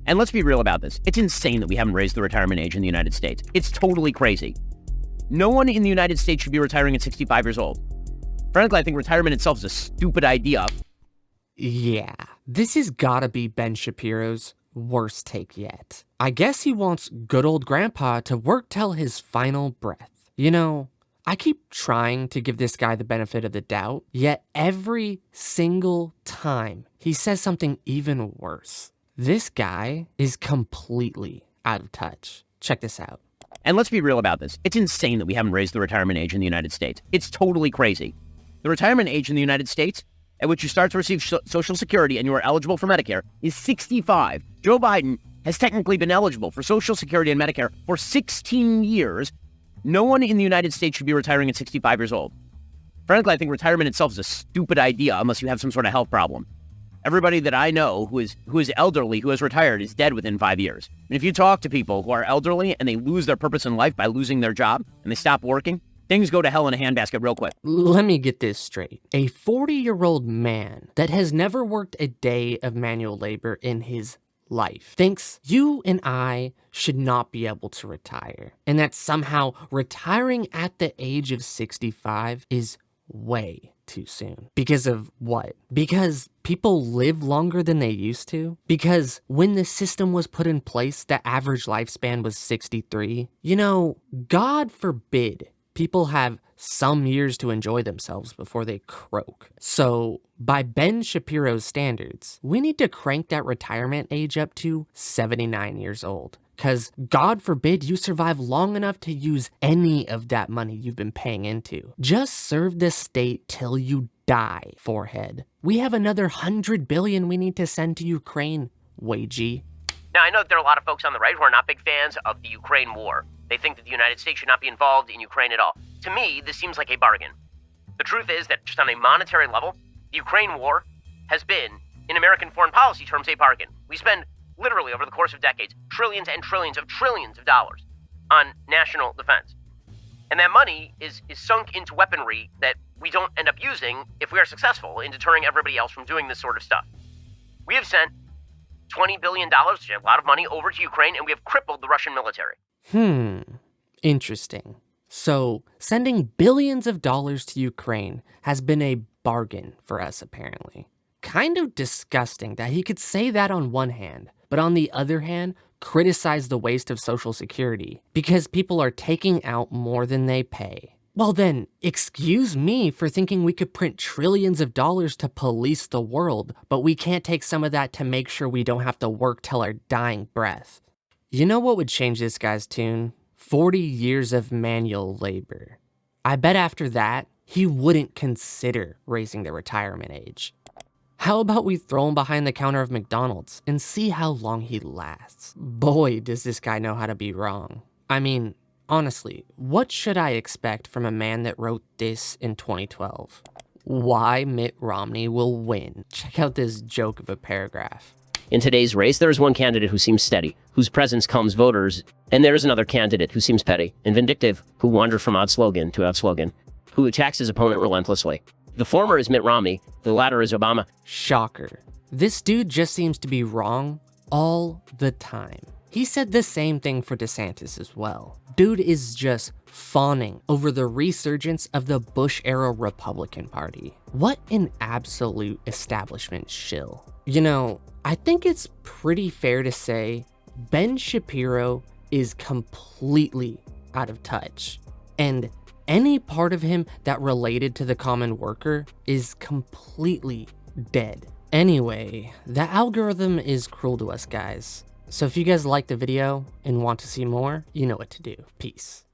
And let's be real about this. It's insane that we haven't raised the retirement age in the United States. It's totally crazy. No one in the United States should be retiring at 65 years old. Frankly, I think retirement itself is a stupid idea. Yeah, this has gotta be Ben Shapiro's worst take yet. I guess he wants good old grandpa to work till his final breath. You know, I keep trying to give this guy the benefit of the doubt, yet every single time he says something even worse. This guy is completely out of touch. Check this out. And let's be real about this. It's insane that we haven't raised the retirement age in the United States. It's totally crazy. The retirement age in the United States, at which you start to receive Social Security and you are eligible for Medicare, is 65. Joe Biden has technically been eligible for Social Security and Medicare for 16 years. No one in the United States should be retiring at 65 years old. Frankly, I think retirement itself is a stupid idea unless you have some sort of health problem. Everybody that I know who is elderly, who has retired, is dead within 5 years. And if you talk to people who are elderly and they lose their purpose in life by losing their job and they stop working, things go to hell in a handbasket real quick. Let me get this straight. A 40-year-old man that has never worked a day of manual labor in his life thinks you and I should not be able to retire, and that somehow retiring at the age of 65 is way too soon. Because of what? Because people live longer than they used to? Because when the system was put in place, the average lifespan was 63? You know, God forbid people have some years to enjoy themselves before they croak. So, by Ben Shapiro's standards, we need to crank that retirement age up to 79 years old. Because God forbid you survive long enough to use any of that money you've been paying into. Just serve the state till you die, forehead. We have another $100 billion we need to send to Ukraine, Wagey. Now, I know that there are a lot of folks on the right who are not big fans of the Ukraine war. They think that the United States should not be involved in Ukraine at all. To me, this seems like a bargain. The truth is that just on a monetary level, the Ukraine war has been, in American foreign policy terms, a bargain. We spend literally over the course of decades, trillions and trillions of dollars on national defense. And that money is sunk into weaponry that we don't end up using if we are successful in deterring everybody else from doing this sort of stuff. We have sent $20 billion, which is a lot of money, over to Ukraine, and we have crippled the Russian military. Interesting. So, sending billions of dollars to Ukraine has been a bargain for us, apparently. Kind of disgusting that he could say that on one hand, but on the other hand, criticize the waste of Social Security because people are taking out more than they pay. Well then, excuse me for thinking we could print trillions of dollars to police the world, but we can't take some of that to make sure we don't have to work till our dying breath. You know what would change this guy's tune? 40 years of manual labor. I bet after that, he wouldn't consider raising the retirement age. How about we throw him behind the counter of McDonald's and see how long he lasts? Boy, does this guy know how to be wrong. I mean, honestly, what should I expect from a man that wrote this in 2012? Why Mitt Romney will win. Check out this joke of a paragraph. In today's race, there is one candidate who seems steady, whose presence calms voters, and there is another candidate who seems petty and vindictive, who wandered from odd slogan to odd slogan, who attacks his opponent relentlessly. The former is Mitt Romney, the latter is Obama. Shocker. This dude just seems to be wrong all the time. He said the same thing for DeSantis as well. Dude is just fawning over the resurgence of the Bush-era Republican Party. What an absolute establishment shill. You know, I think it's pretty fair to say Ben Shapiro is completely out of touch. And any part of him that related to the common worker is completely dead. Anyway, the algorithm is cruel to us, guys. So if you guys liked the video and want to see more, you know what to do. Peace.